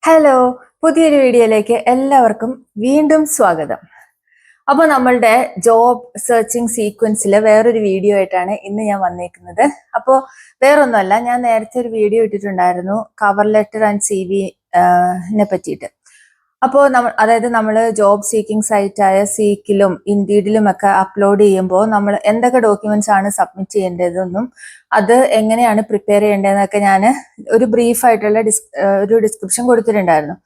Hello, പുതിയൊരു വീഡിയോയിലേക്ക് എല്ലാവർക്കും വീണ്ടും സ്വാഗതം. അപ്പോൾ നമ്മളുടെ ജോബ് സെർച്ചിങ് സീക്വൻസിൽ വേറൊരു വീഡിയോ ആയിട്ടാണ് ഇന്ന് ഞാൻ വന്നേക്കുന്നത്. അപ്പോൾ വേറൊന്നുമല്ല, ഞാൻ നേരത്തെ ഒരു വീഡിയോ ഇട്ടിട്ടുണ്ടായിരുന്നു കവർ ലെറ്റർ ആൻഡ് CV പറ്റിയിട്ട്. അപ്പോൾ അതായത് നമ്മൾ ജോബ് സീക്കിംഗ് സൈറ്റായ സീക്കിലും ഇൻഡീഡിലും ഒക്കെ അപ്ലോഡ് ചെയ്യുമ്പോൾ നമ്മൾ എന്തൊക്കെ ഡോക്യുമെന്റ്സ് ആണ് സബ്മിറ്റ് ചെയ്യേണ്ടതെന്നും അത് എങ്ങനെയാണ് പ്രിപ്പയർ ചെയ്യേണ്ടതെന്നൊക്കെ ഞാൻ ഒരു ബ്രീഫായിട്ടുള്ള ഒരു ഡിസ്ക്രിപ്ഷൻ കൊടുത്തിട്ടുണ്ടായിരുന്നു.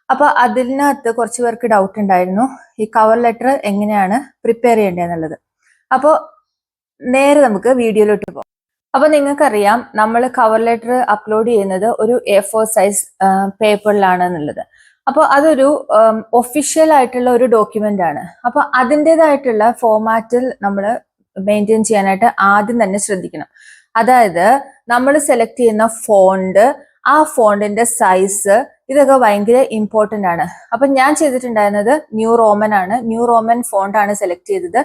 അപ്പൊ അതിനകത്ത് കുറച്ച് പേർക്ക് ഡൗട്ട് ഉണ്ടായിരുന്നു ഈ കവർ ലെറ്റർ എങ്ങനെയാണ് പ്രിപ്പയർ ചെയ്യേണ്ടതെന്നുള്ളത്. അപ്പോൾ നേരെ നമുക്ക് വീഡിയോയിലോട്ട് പോകാം. അപ്പൊ നിങ്ങൾക്കറിയാം നമ്മൾ കവർ ലെറ്റർ അപ്ലോഡ് ചെയ്യുന്നത് ഒരു A4 സൈസ് പേപ്പറിലാണ് എന്നുള്ളത്. അപ്പോൾ അതൊരു ഒഫീഷ്യൽ ആയിട്ടുള്ള ഒരു ഡോക്യുമെന്റ് ആണ്. അപ്പൊ അതിൻ്റെതായിട്ടുള്ള ഫോമാറ്റിൽ നമ്മൾ മെയിൻറ്റെയിൻ ചെയ്യാനായിട്ട് ആദ്യം തന്നെ ശ്രദ്ധിക്കണം. അതായത് നമ്മൾ സെലക്ട് ചെയ്യുന്ന ഫോണ്ട്, ആ ഫോണ്ടിന്റെ സൈസ്, ഇതൊക്കെ ഭയങ്കര ഇമ്പോർട്ടന്റ് ആണ്. അപ്പൊ ഞാൻ ചെയ്തിട്ടുണ്ടായിരുന്നത് ന്യൂ റോമൻ ആണ്. ന്യൂ റോമൻ ഫോണ്ട് ആണ് സെലക്ട് ചെയ്തത്.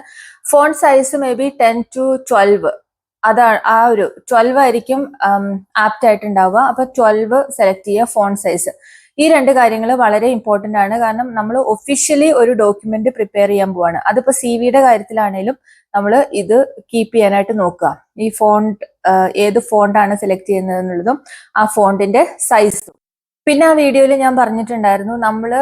Font size may be 10 to 12, അതാണ് ആ ഒരു 12 ആയിരിക്കും ആപ്റ്റ് ആയിട്ടുണ്ടാവുക. അപ്പൊ 12 സെലക്ട് ചെയ്യുക ഫോണ്ട് സൈസ്. ഈ രണ്ട് കാര്യങ്ങൾ വളരെ ഇമ്പോർട്ടന്റ് ആണ്. കാരണം നമ്മൾ ഒഫീഷ്യലി ഒരു ഡോക്യുമെന്റ് പ്രിപ്പയർ ചെയ്യാൻ പോവാണ്. അതിപ്പോ CV-യുടെ കാര്യത്തിലാണേലും നമ്മൾ ഇത് കീപ്പ് ചെയ്യാനായിട്ട് നോക്കുക. ഈ ഫോണ്ട് ഏത് ഫോണ്ടാണ് സെലക്ട് ചെയ്യുന്നത് എന്നുള്ളതും ആ ഫോണ്ടിന്റെ സൈസും. പിന്നെ ആ വീഡിയോയിൽ ഞാൻ പറഞ്ഞിട്ടുണ്ടായിരുന്നു നമ്മൾ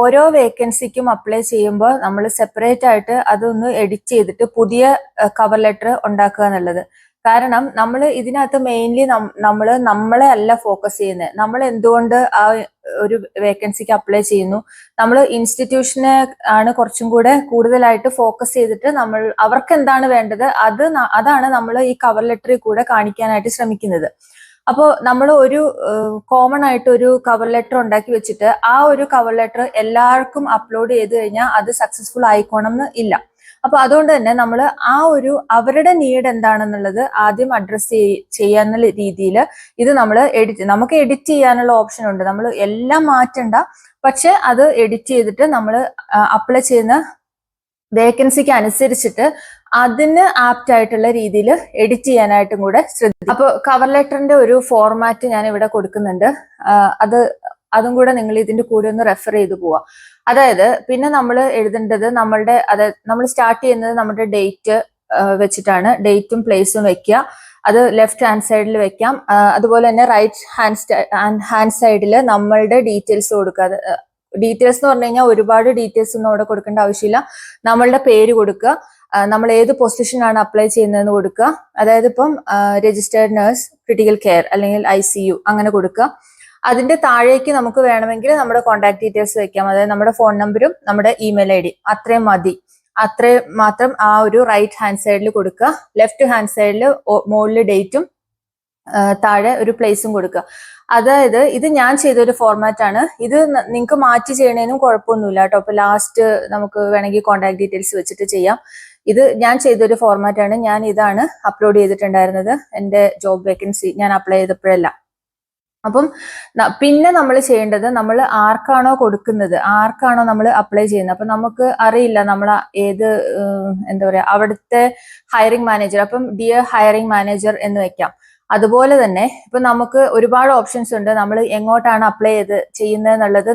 ഓരോ വേക്കൻസിക്കും അപ്ലൈ ചെയ്യുമ്പോൾ നമ്മൾ സെപ്പറേറ്റ് ആയിട്ട് അതൊന്ന് എഡിറ്റ് ചെയ്തിട്ട് പുതിയ കവർ ലെറ്റർ ഉണ്ടാക്കുക എന്നുള്ളത്. കാരണം നമ്മൾ ഇതിനകത്ത് മെയിൻലി നമ്മളെ അല്ല ഫോക്കസ് ചെയ്യുന്നത്. നമ്മൾ എന്തുകൊണ്ട് ആ ഒരു വേക്കൻസിക്ക് അപ്ലൈ ചെയ്യുന്നു, നമ്മൾ ഇൻസ്റ്റിറ്റ്യൂഷനെ ആണ് കുറച്ചും കൂടെ കൂടുതലായിട്ട് ഫോക്കസ് ചെയ്തിട്ട് അവർക്ക് എന്താണ് വേണ്ടത് അതാണ് നമ്മൾ ഈ കവർ ലെറ്ററിൽ കൂടെ കാണിക്കാനായിട്ട് ശ്രമിക്കുന്നത്. അപ്പോൾ നമ്മൾ ഒരു കോമൺ ആയിട്ട് ഒരു കവർ ലെറ്റർ ഉണ്ടാക്കി വെച്ചിട്ട് ആ ഒരു കവർ ലെറ്റർ എല്ലാവർക്കും അപ്ലോഡ് ചെയ്ത് കഴിഞ്ഞാൽ അത് സക്സസ്ഫുൾ ആയിക്കോണം എന്ന് ഇല്ല. അപ്പൊ അതുകൊണ്ട് തന്നെ നമ്മൾ ആ ഒരു അവരുടെ നീഡ് എന്താണെന്നുള്ളത് ആദ്യം അഡ്രസ് ചെയ്യാന്നുള്ള രീതിയിൽ ഇത് നമ്മൾ നമുക്ക് എഡിറ്റ് ചെയ്യാനുള്ള ഓപ്ഷൻ ഉണ്ട്. നമ്മൾ എല്ലാം മാറ്റണ്ട, പക്ഷെ അത് എഡിറ്റ് ചെയ്തിട്ട് നമ്മൾ അപ്ലൈ ചെയ്യുന്ന വേക്കൻസിക്ക് അനുസരിച്ചിട്ട് അതിന് ആപ്റ്റ് ആയിട്ടുള്ള രീതിയിൽ എഡിറ്റ് ചെയ്യാനായിട്ടും കൂടെ ശ്രദ്ധിക്കും. അപ്പോൾ കവർ ലെറ്ററിന്റെ ഒരു ഫോർമാറ്റ് ഞാൻ ഇവിടെ കൊടുക്കുന്നുണ്ട്. അതും കൂടെ നിങ്ങൾ ഇതിന്റെ കൂടെ ഒന്ന് റെഫർ ചെയ്ത് പോവാ. അതായത് പിന്നെ നമ്മൾ എഴുതേണ്ടത് നമ്മൾ സ്റ്റാർട്ട് ചെയ്യുന്നത് നമ്മുടെ ഡേറ്റ് വെച്ചിട്ടാണ്. ഡേറ്റും പ്ലേസും വെക്കുക. അത് ലെഫ്റ്റ് ഹാൻഡ് സൈഡിൽ വെക്കാം. അതുപോലെ തന്നെ റൈറ്റ് ഹാൻഡ് സൈഡിൽ നമ്മളുടെ ഡീറ്റെയിൽസ് കൊടുക്കുക. ഡീറ്റെയിൽസ് എന്ന് പറഞ്ഞു കഴിഞ്ഞാൽ ഒരുപാട് ഡീറ്റെയിൽസ് ഒന്നും അവിടെ കൊടുക്കേണ്ട ആവശ്യമില്ല. നമ്മളുടെ പേര് കൊടുക്കുക, നമ്മൾ ഏത് പൊസിഷനാണ് അപ്ലൈ ചെയ്യുന്നതെന്ന് കൊടുക്കുക. അതായത് ഇപ്പം രജിസ്റ്റേർഡ് നഴ്സ്, ക്രിട്ടിക്കൽ കെയർ അല്ലെങ്കിൽ ICU അങ്ങനെ കൊടുക്കുക. അതിന്റെ താഴേക്ക് നമുക്ക് വേണമെങ്കിൽ നമ്മുടെ കോൺടാക്ട് ഡീറ്റെയിൽസ് വെക്കാം. അതായത് നമ്മുടെ ഫോൺ നമ്പറും നമ്മുടെ ഇമെയിൽ ID, അത്രയും മതി. അത്രയും മാത്രം ആ ഒരു റൈറ്റ് ഹാൻഡ് സൈഡിൽ കൊടുക്കുക. ലെഫ്റ്റ് ഹാൻഡ് സൈഡിൽ മുകളിൽ ഡേറ്റും താഴെ ഒരു പ്ലേസും കൊടുക്കുക. അതായത് ഇത് ഞാൻ ചെയ്തൊരു ഫോർമാറ്റ് ആണ്. ഇത് നിങ്ങൾക്ക് മാറ്റി ചെയ്യണേനും കുഴപ്പമൊന്നുമില്ല കേട്ടോ. അപ്പൊ ലാസ്റ്റ് നമുക്ക് വേണമെങ്കിൽ കോൺടാക്ട് ഡീറ്റെയിൽസ് വെച്ചിട്ട് ചെയ്യാം. ഇത് ഞാൻ ചെയ്തൊരു ഫോർമാറ്റ് ആണ്. ഞാൻ ഇതാണ് അപ്ലോഡ് ചെയ്തിട്ടുണ്ടായിരുന്നത് എന്റെ ജോബ് വേക്കൻസി ഞാൻ അപ്ലൈ ചെയ്തപ്പോഴെല്ലാം. അപ്പം പിന്നെ നമ്മൾ ചെയ്യേണ്ടത്, നമ്മൾ ആർക്കാണോ കൊടുക്കുന്നത്, ആർക്കാണോ നമ്മൾ അപ്ലൈ ചെയ്യുന്നത്, അപ്പൊ നമുക്ക് അറിയില്ല നമ്മൾ ഏത് എന്താ പറയാ അവിടുത്തെ ഹയറിംഗ് മാനേജർ. അപ്പം ഡിയർ ഹയറിംഗ് മാനേജർ എന്ന് വെക്കാം. അതുപോലെ തന്നെ ഇപ്പൊ നമുക്ക് ഒരുപാട് ഓപ്ഷൻസ് ഉണ്ട്. നമ്മൾ എങ്ങോട്ടാണ് അപ്ലൈ ചെയ്യുന്നത് എന്നുള്ളത്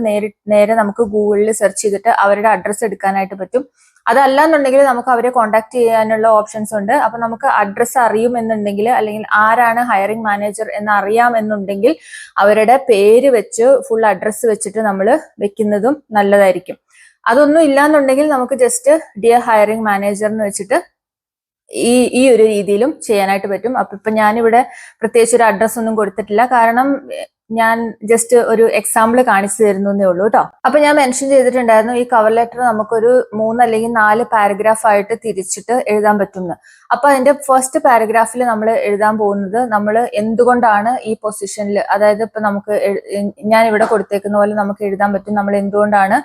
നേരെ നമുക്ക് ഗൂഗിളിൽ സെർച്ച് ചെയ്തിട്ട് അവരുടെ അഡ്രസ്സ് എടുക്കാനായിട്ട് പറ്റും. അതല്ല എന്നുണ്ടെങ്കിൽ നമുക്ക് അവരെ കോൺടാക്ട് ചെയ്യാനുള്ള ഓപ്ഷൻസ് ഉണ്ട്. അപ്പൊ നമുക്ക് അഡ്രസ്സ് അറിയുമെന്നുണ്ടെങ്കിൽ, അല്ലെങ്കിൽ ആരാണ് ഹയറിംഗ് മാനേജർ എന്ന് അറിയാമെന്നുണ്ടെങ്കിൽ അവരുടെ പേര് വെച്ച് ഫുൾ അഡ്രസ്സ് വെച്ചിട്ട് നമ്മൾ വെക്കുന്നതും നല്ലതായിരിക്കും. അതൊന്നും ഇല്ലാന്നുണ്ടെങ്കിൽ നമുക്ക് ജസ്റ്റ് ഡിയർ ഹയറിംഗ് മാനേജർ എന്ന് വെച്ചിട്ട് ഈ ഒരു രീതിയിലും ചെയ്യാനായിട്ട് പറ്റും. അപ്പൊ ഇപ്പൊ ഞാനിവിടെ പ്രത്യേകിച്ച് ഒരു അഡ്രസ് ഒന്നും കൊടുത്തിട്ടില്ല. കാരണം ഞാൻ ജസ്റ്റ് ഒരു എക്സാമ്പിൾ കാണിച്ചു തരുന്നേ ഉള്ളൂ കേട്ടോ. അപ്പൊ ഞാൻ മെൻഷൻ ചെയ്തിട്ടുണ്ടായിരുന്നു ഈ കവർ ലെറ്റർ നമുക്കൊരു 3 അല്ലെങ്കിൽ 4 പാരഗ്രാഫ് ആയിട്ട് തിരിച്ചിട്ട് എഴുതാൻ പറ്റുമെന്ന്. അപ്പൊ അതിന്റെ ഫസ്റ്റ് പാരഗ്രാഫിൽ നമ്മൾ എഴുതാൻ പോകുന്നത് നമ്മൾ എന്തുകൊണ്ടാണ് ഈ പൊസിഷനിൽ, അതായത് ഇപ്പൊ നമുക്ക് ഞാൻ ഇവിടെ കൊടുത്തേക്കുന്ന പോലെ നമുക്ക് എഴുതാൻ പറ്റും നമ്മൾ എന്തുകൊണ്ടാണ്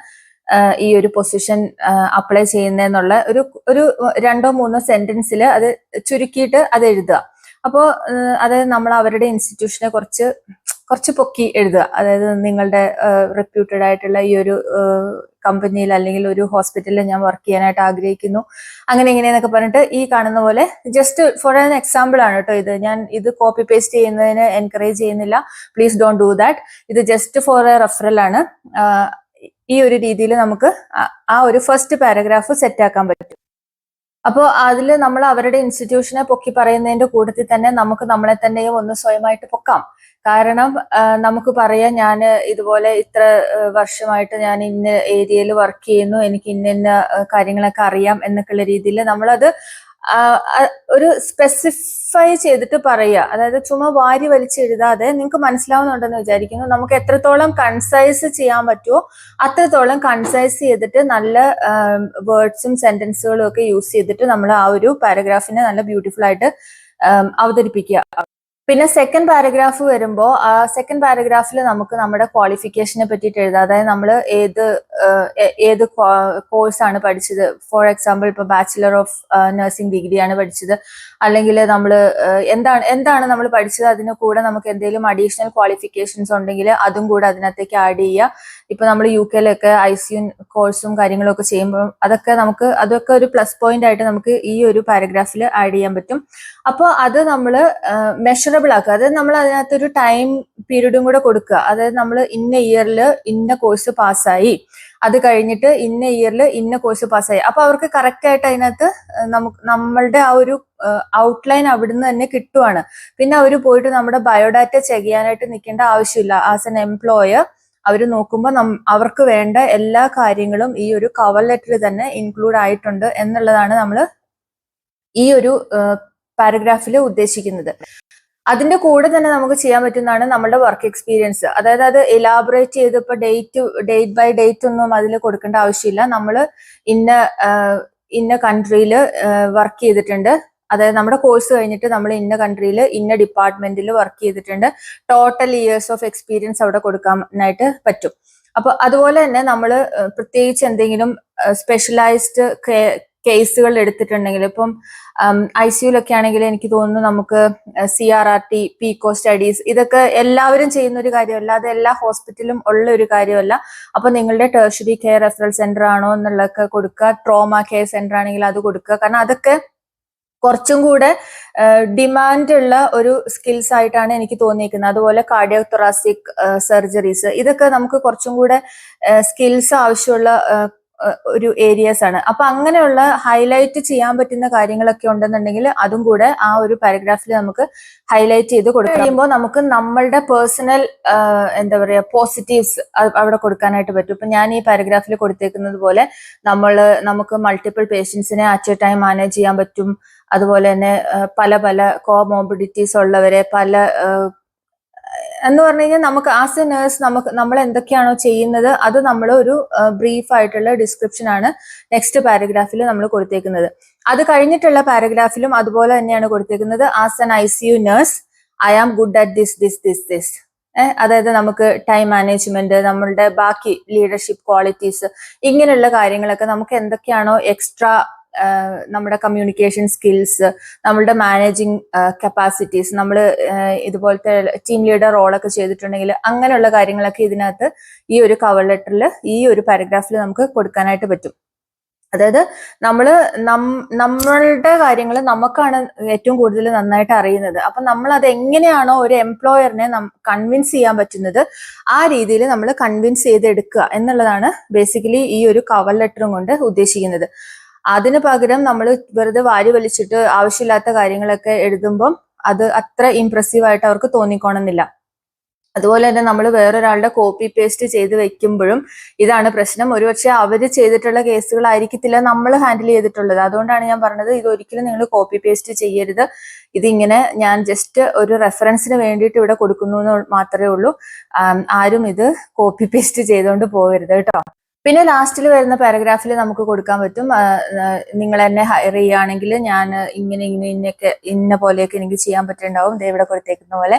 ഈ ഒരു പൊസിഷൻ അപ്ലൈ ചെയ്യുന്നതെന്നുള്ള ഒരു 2-3 സെന്റൻസിൽ അത് ചുരുക്കിയിട്ട് അത് എഴുതുക. അപ്പോൾ അതായത് നമ്മൾ അവരുടെ ഇൻസ്റ്റിറ്റ്യൂഷനെ കുറച്ച് കുറച്ച് പൊക്കി എഴുതുക. അതായത് നിങ്ങളുടെ റെപ്യൂട്ടഡ് ആയിട്ടുള്ള ഈ ഒരു കമ്പനിയിൽ അല്ലെങ്കിൽ ഒരു ഹോസ്പിറ്റലിൽ ഞാൻ വർക്ക് ചെയ്യാനായിട്ട് ആഗ്രഹിക്കുന്നു, അങ്ങനെ ഇങ്ങനെയെന്നൊക്കെ പറഞ്ഞിട്ട് ഈ കാണുന്ന പോലെ ജസ്റ്റ് ഫോർ ആൻ എക്സാമ്പിൾ ആണ് കേട്ടോ ഇത്. ഞാൻ ഇത് കോപ്പി പേസ്റ്റ് ചെയ്യുന്നതിന് എൻകറേജ് ചെയ്യുന്നില്ല, പ്ലീസ് ഡോണ്ട് ഡു ദാറ്റ്. ഇത് ജസ്റ്റ് ഫോർ എ റെഫറൽ ആണ്. ഈ ഒരു രീതിയിൽ നമുക്ക് ആ ഒരു ഫസ്റ്റ് പാരഗ്രാഫ് സെറ്റ് ആക്കാൻ പറ്റും. അപ്പോൾ അതിൽ നമ്മൾ അവരുടെ ഇൻസ്റ്റിറ്റ്യൂഷനെ പൊക്കി പറയുന്നതിന്റെ കൂട്ടത്തിൽ തന്നെ നമുക്ക് നമ്മളെ തന്നെയും ഒന്ന് സ്വയമായിട്ട് പൊക്കാം. കാരണം നമുക്ക് പറയാം, ഞാൻ ഇതുപോലെ ഇത്ര വർഷമായിട്ട് ഞാൻ ഇന്ന ഏരിയയിൽ വർക്ക് ചെയ്യുന്നു, എനിക്ക് ഇന്ന കാര്യങ്ങളൊക്കെ അറിയാം എന്നൊക്കെയുള്ള രീതിയിൽ നമ്മളത് ഒരു സ്പെസിഫൈ ചെയ്തിട്ട് പറയുക. അതായത് ചുമ്മാ വാരി വലിച്ചെഴുതാതെ, നിങ്ങൾക്ക് മനസ്സിലാവുന്നുണ്ടെന്ന് വിചാരിക്കുന്നു, നമുക്ക് എത്രത്തോളം കൺസൈസ് ചെയ്യാൻ പറ്റുമോ അത്രത്തോളം കൺസൈസ് ചെയ്തിട്ട് നല്ല വേർഡ്സും സെന്റൻസുകളും ഒക്കെ യൂസ് ചെയ്തിട്ട് നമ്മൾ ആ ഒരു പാരഗ്രാഫിനെ നല്ല ബ്യൂട്ടിഫുൾ ആയിട്ട് അവതരിപ്പിക്കുക. പിന്നെ സെക്കൻഡ് പാരഗ്രാഫ് വരുമ്പോൾ ആ സെക്കൻഡ് പാരഗ്രാഫിൽ നമുക്ക് നമ്മുടെ ക്വാളിഫിക്കേഷനെ പറ്റിയിട്ട് എഴുതാം. അതായത് നമ്മൾ ഏത് കോഴ്സാണ് പഠിച്ചത്. ഫോർ എക്സാമ്പിൾ ഇപ്പോൾ ബാച്ചിലർ ഓഫ് നഴ്സിംഗ് ഡിഗ്രിയാണ് പഠിച്ചത്, അല്ലെങ്കിൽ നമ്മൾ എന്താണ് നമ്മൾ പഠിച്ചത്, അതിന് കൂടെ നമുക്ക് എന്തെങ്കിലും അഡീഷണൽ ക്വാളിഫിക്കേഷൻസ് ഉണ്ടെങ്കിൽ അതും കൂടെ അതിനകത്തേക്ക് ആഡ് ചെയ്യുക. ഇപ്പൊ നമ്മൾ UK ICU കോഴ്സും കാര്യങ്ങളും ഒക്കെ ചെയ്യുമ്പോൾ അതൊക്കെ ഒരു പ്ലസ് പോയിന്റ് ആയിട്ട് നമുക്ക് ഈ ഒരു പാരഗ്രാഫിൽ ആഡ് ചെയ്യാൻ പറ്റും. അപ്പോൾ അത് നമ്മൾ മെഷറബിൾ ആക്കുക. അതായത് നമ്മൾ അതിനകത്തൊരു ടൈം പീരീഡും കൂടെ കൊടുക്കുക. അതായത് നമ്മൾ ഇന്ന ഇയറിൽ ഇന്ന കോഴ്സ് പാസ്സായി, അത് കഴിഞ്ഞിട്ട് ഇന്ന ഇയറിൽ ഇന്ന കോഴ്സ് പാസ്സായി. അപ്പൊ അവർക്ക് കറക്റ്റ് ആയിട്ട് അതിനകത്ത് നമ്മളുടെ ആ ഒരു ഔട്ട്ലൈൻ അവിടുന്ന് തന്നെ കിട്ടുവാണ്. പിന്നെ അവർ പോയിട്ട് നമ്മുടെ ബയോഡാറ്റ ചെക്ക് ചെയ്യാനായിട്ട് നിൽക്കേണ്ട ആവശ്യമില്ല. ആസ് എൻ എംപ്ലോയർ അവർ നോക്കുമ്പോൾ അവർക്ക് വേണ്ട എല്ലാ കാര്യങ്ങളും ഈ ഒരു കവർ ലെറ്ററിൽ തന്നെ ഇൻക്ലൂഡ് ആയിട്ടുണ്ട് എന്നുള്ളതാണ് നമ്മൾ ഈ ഒരു പാരഗ്രാഫിൽ ഉദ്ദേശിക്കുന്നത്. അതിന്റെ കൂടെ തന്നെ നമുക്ക് ചെയ്യാൻ പറ്റുന്നതാണ് നമ്മുടെ വർക്ക് എക്സ്പീരിയൻസ്. അതായത് അത് എലാബറേറ്റ് ചെയ്ത് ഇപ്പൊ ഡേറ്റ് ബൈ ഡേറ്റ് ഒന്നും അതിൽ കൊടുക്കേണ്ട ആവശ്യമില്ല. നമ്മൾ ഇന്ന കൺട്രിയിൽ വർക്ക് ചെയ്തിട്ടുണ്ട്, അതായത് നമ്മുടെ കോഴ്സ് കഴിഞ്ഞിട്ട് നമ്മൾ ഇന്ന കൺട്രിയിൽ ഇന്ന ഡിപ്പാർട്ട്മെന്റിൽ വർക്ക് ചെയ്തിട്ടുണ്ട്, ടോട്ടൽ ഇയേഴ്സ് ഓഫ് എക്സ്പീരിയൻസ് അവിടെ കൊടുക്കാനായിട്ട് പറ്റും. അപ്പൊ അതുപോലെ തന്നെ നമ്മൾ പ്രത്യേകിച്ച് എന്തെങ്കിലും സ്പെഷ്യലൈസ്ഡ് കേസുകൾ എടുത്തിട്ടുണ്ടെങ്കിൽ, ഇപ്പം ICUലൊക്കെ ആണെങ്കിൽ എനിക്ക് തോന്നുന്നു നമുക്ക് CRRT, PICO സ്റ്റഡീസ്, ഇതൊക്കെ എല്ലാവരും ചെയ്യുന്ന ഒരു കാര്യമല്ല, അത് എല്ലാ ഹോസ്പിറ്റലും ഉള്ള ഒരു കാര്യമല്ല. അപ്പൊ നിങ്ങളുടെ ടെർഷ്യറി കെയർ റെഫറൽ സെന്റർ ആണോ എന്നുള്ളതൊക്കെ കൊടുക്കുക. ട്രോമ കെയർ സെന്റർ ആണെങ്കിൽ അത് കൊടുക്കുക. കാരണം അതൊക്കെ കുറച്ചും കൂടെ ഡിമാൻഡ് ഉള്ള ഒരു സ്കിൽസ് ആയിട്ടാണ് എനിക്ക് തോന്നിയിരിക്കുന്നത്. അതുപോലെ കാർഡിയോ തൊറാസിക് സർജറീസ്, ഇതൊക്കെ നമുക്ക് കുറച്ചും കൂടെ സ്കിൽസ് ആവശ്യമുള്ള ഒരു ഏരിയാസ് ആണ്. അപ്പൊ അങ്ങനെയുള്ള ഹൈലൈറ്റ് ചെയ്യാൻ പറ്റുന്ന കാര്യങ്ങളൊക്കെ ഉണ്ടെന്നുണ്ടെങ്കിൽ അതും കൂടെ ആ ഒരു പാരഗ്രാഫിൽ നമുക്ക് ഹൈലൈറ്റ് ചെയ്ത് കഴിയുമ്പോൾ നമുക്ക് നമ്മളുടെ പേഴ്സണൽ എന്താ പറയാ പോസിറ്റീവ്സ് അവിടെ കൊടുക്കാനായിട്ട് പറ്റും. ഇപ്പൊ ഞാൻ ഈ പാരഗ്രാഫിൽ കൊടുത്തേക്കുന്നത് പോലെ നമുക്ക് മൾട്ടിപ്പിൾ പേഷ്യൻസിനെ അറ്റ് എ ടൈം മാനേജ് ചെയ്യാൻ പറ്റും. അതുപോലെ തന്നെ പല കോമോർബിഡിറ്റീസ് ഉള്ളവരെ എന്ന് പറഞ്ഞു കഴിഞ്ഞാൽ നമുക്ക് ആസ് എ നേഴ്സ് നമ്മൾ എന്തൊക്കെയാണോ ചെയ്യുന്നത് അത് നമ്മൾ ഒരു ബ്രീഫ് ആയിട്ടുള്ള ഡിസ്ക്രിപ്ഷൻ ആണ് നെക്സ്റ്റ് പാരഗ്രാഫിൽ നമ്മൾ കൊടുത്തേക്കുന്നത്. അത് കഴിഞ്ഞിട്ടുള്ള പാരഗ്രാഫിലും അതുപോലെ തന്നെയാണ് കൊടുത്തേക്കുന്നത്. As an ICU nurse I am good at this. അതായത് നമുക്ക് ടൈം മാനേജ്മെന്റ്, നമ്മളുടെ ബാക്കി ലീഡർഷിപ്പ് ക്വാളിറ്റീസ്, ഇങ്ങനെയുള്ള കാര്യങ്ങളൊക്കെ നമുക്ക് എന്തൊക്കെയാണോ എക്സ്ട്രാ നമ്മുടെ കമ്മ്യൂണിക്കേഷൻ സ്കിൽസ്, നമ്മളുടെ മാനേജിങ് കപ്പാസിറ്റീസ്, നമ്മൾ ഇതുപോലത്തെ ടീം ലീഡർ റോളൊക്കെ ചെയ്തിട്ടുണ്ടെങ്കിൽ അങ്ങനെയുള്ള കാര്യങ്ങളൊക്കെ ഇതിനകത്ത് ഈ ഒരു കവർ ലെറ്ററിൽ ഈ ഒരു പാരഗ്രാഫിൽ നമുക്ക് കൊടുക്കാനായിട്ട് പറ്റും. അതായത് നമ്മളുടെ കാര്യങ്ങൾ നമുക്കാണ് ഏറ്റവും കൂടുതൽ നന്നായിട്ട് അറിയുന്നത്. അപ്പൊ നമ്മൾ അത് എങ്ങനെയാണോ ഒരു എംപ്ലോയറിനെ കൺവിൻസ് ചെയ്യാൻ പറ്റുന്നത് ആ രീതിയിൽ നമ്മൾ കൺവിൻസ് ചെയ്തെടുക്കുക എന്നുള്ളതാണ് ബേസിക്കലി ഈ ഒരു കവർ ലെറ്ററും കൊണ്ട് ഉദ്ദേശിക്കുന്നത്. അതിന് പകരം നമ്മൾ വെറുതെ വാരി വലിച്ചിട്ട് ആവശ്യമില്ലാത്ത കാര്യങ്ങളൊക്കെ എഴുതുമ്പം അത് അത്ര ഇംപ്രസീവ് ആയിട്ട് അവർക്ക് തോന്നിക്കോണമെന്നില്ല. അതുപോലെ തന്നെ നമ്മൾ വേറൊരാളുടെ കോപ്പി പേസ്റ്റ് ചെയ്ത് വെക്കുമ്പോഴും ഇതാണ് പ്രശ്നം. ഒരുപക്ഷെ അവര് ചെയ്തിട്ടുള്ള കേസുകളായിരിക്കത്തില്ല നമ്മൾ ഹാൻഡിൽ ചെയ്തിട്ടുള്ളത്. അതുകൊണ്ടാണ് ഞാൻ പറഞ്ഞത് ഇതൊരിക്കലും നിങ്ങൾ കോപ്പി പേസ്റ്റ് ചെയ്യരുത്. ഇതിങ്ങനെ ഞാൻ ജസ്റ്റ് ഒരു റെഫറൻസിന് വേണ്ടിയിട്ട് ഇവിടെ കൊടുക്കുന്നു എന്ന് മാത്രമേ ഉള്ളൂ. ആരും ഇത് കോപ്പി പേസ്റ്റ് ചെയ്തുകൊണ്ട് പോകരുത് കേട്ടോ. പിന്നെ ലാസ്റ്റിൽ വരുന്ന പാരഗ്രാഫിൽ നമുക്ക് കൊടുക്കാൻ പറ്റും, നിങ്ങൾ എന്നെ ഹയർ ചെയ്യുകയാണെങ്കിൽ ഞാൻ ഇന്ന പോലെയൊക്കെ എനിക്ക് ചെയ്യാൻ പറ്റുന്നുണ്ടാവും, ഇവിടെ കൊടുത്തേക്കുന്ന പോലെ.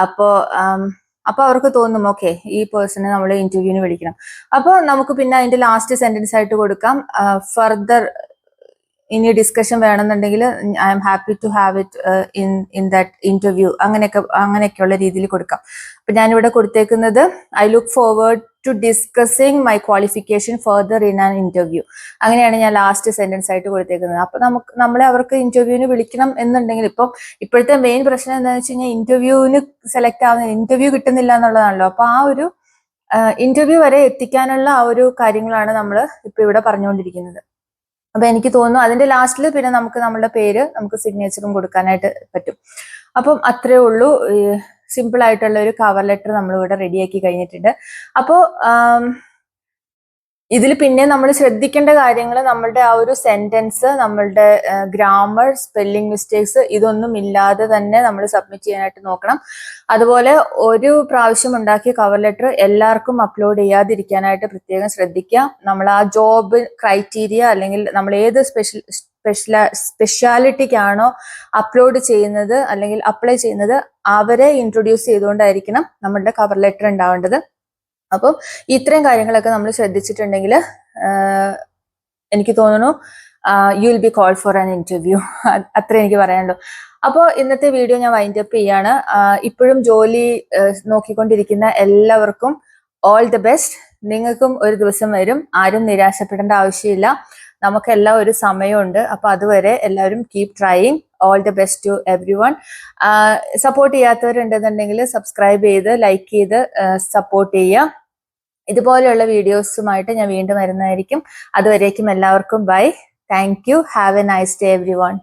അപ്പൊ അവർക്ക് തോന്നും ഓക്കെ ഈ പേഴ്സണെ നമ്മൾ ഇന്റർവ്യൂവിന് വിളിക്കണം. അപ്പോൾ നമുക്ക് പിന്നെ അതിന്റെ ലാസ്റ്റ് സെന്റൻസ് ആയിട്ട് കൊടുക്കാം, ഫർദർ ഇനി ഡിസ്കഷൻ വേണമെന്നുണ്ടെങ്കിൽ I am happy to have it in that interview, അങ്ങനെയൊക്കെയുള്ള രീതിയിൽ കൊടുക്കാം. അപ്പൊ ഞാനിവിടെ കൊടുത്തേക്കുന്നത് I look forward to discussing my qualification further in an interview. അങ്ങനെയാണ് ഞാൻ ലാസ്റ്റ് സെന്റൻസ് ആയിട്ട് കൊടുത്തേക്കുന്നത്. അപ്പൊ നമ്മളെ അവർക്ക് ഇന്റർവ്യൂവിന് വിളിക്കണം എന്നുണ്ടെങ്കിൽ ഇപ്പോഴത്തെ മെയിൻ പ്രശ്നം എന്താണെന്ന് വെച്ച് കഴിഞ്ഞാൽ ഇന്റർവ്യൂവിന് സെലക്ട് ആവുന്ന, ഇന്റർവ്യൂ കിട്ടുന്നില്ല എന്നുള്ളതാണല്ലോ. അപ്പൊ ആ ഒരു ഇന്റർവ്യൂ വരെ എത്തിക്കാനുള്ള ആ ഒരു കാര്യങ്ങളാണ് നമ്മൾ ഇപ്പൊ ഇവിടെ പറഞ്ഞുകൊണ്ടിരിക്കുന്നത്. അപ്പൊ എനിക്ക് തോന്നുന്നു അതിന്റെ ലാസ്റ്റിൽ പിന്നെ നമുക്ക് നമ്മളുടെ പേര്, നമുക്ക് സിഗ്നേച്ചറും കൊടുക്കാനായിട്ട് പറ്റും. അപ്പം അത്രേ ഉള്ളൂ. സിമ്പിൾ ആയിട്ടുള്ള ഒരു കവർ ലെറ്റർ നമ്മൾ ഇവിടെ റെഡിയാക്കി കഴിഞ്ഞിട്ടുണ്ട്. അപ്പോൾ ഇതിൽ പിന്നെ നമ്മൾ ശ്രദ്ധിക്കേണ്ട കാര്യങ്ങൾ, നമ്മളുടെ ആ ഒരു സെന്റൻസ്, നമ്മളുടെ ഗ്രാമർ, സ്പെല്ലിംഗ് മിസ്റ്റേക്സ് ഇതൊന്നും ഇല്ലാതെ തന്നെ നമ്മൾ സബ്മിറ്റ് ചെയ്യാനായിട്ട് നോക്കണം. അതുപോലെ ഒരു പ്രാവശ്യം ഉണ്ടാക്കിയ കവർ ലെറ്റർ എല്ലാവർക്കും അപ്ലോഡ് ചെയ്യാതിരിക്കാനായിട്ട് പ്രത്യേകം ശ്രദ്ധിക്കുക. നമ്മൾ ആ ജോബ് ക്രൈറ്റീരിയ അല്ലെങ്കിൽ നമ്മൾ ഏത് സ്പെഷ്യാലിറ്റിക്കാണോ അപ്ലോഡ് ചെയ്യുന്നത് അല്ലെങ്കിൽ അപ്ലൈ ചെയ്യുന്നത് അവരെ ഇൻട്രൊഡ്യൂസ് ചെയ്തുകൊണ്ടായിരിക്കണം നമ്മളുടെ കവർ ലെറ്റർ ഉണ്ടാവേണ്ടത്. അപ്പം ഇത്രയും കാര്യങ്ങളൊക്കെ നമ്മൾ ശ്രദ്ധിച്ചിട്ടുണ്ടെങ്കിൽ എനിക്ക് തോന്നുന്നു you will be called for an interview. അത്ര എനിക്ക് പറയാനുള്ളൂ. അപ്പോൾ ഇന്നത്തെ വീഡിയോ ഞാൻ വൈൻഡ് അപ്പ് ചെയ്യാണ്. ഇപ്പോഴും ജോലി നോക്കിക്കൊണ്ടിരിക്കുന്ന എല്ലാവർക്കും ഓൾ ദി ബെസ്റ്റ്. നിങ്ങൾക്കും ഒരു ദിവസം വരും, ആരും നിരാശപ്പെടേണ്ട ആവശ്യമില്ല. നമുക്കെല്ലാം ഒരു സമയമുണ്ട്. അപ്പൊ അതുവരെ എല്ലാവരും keep trying. All the best to every one. Support ചെയ്യാത്തവരുണ്ടെന്നുണ്ടെങ്കിൽ സബ്സ്ക്രൈബ് ചെയ്ത് ലൈക്ക് ചെയ്ത് സപ്പോർട്ട് ചെയ്യുക. ഇതുപോലെയുള്ള വീഡിയോസുമായിട്ട് ഞാൻ വീണ്ടും വരുന്നതായിരിക്കും. അതുവരേക്കും എല്ലാവർക്കും bye. Thank you. Have a nice day every one.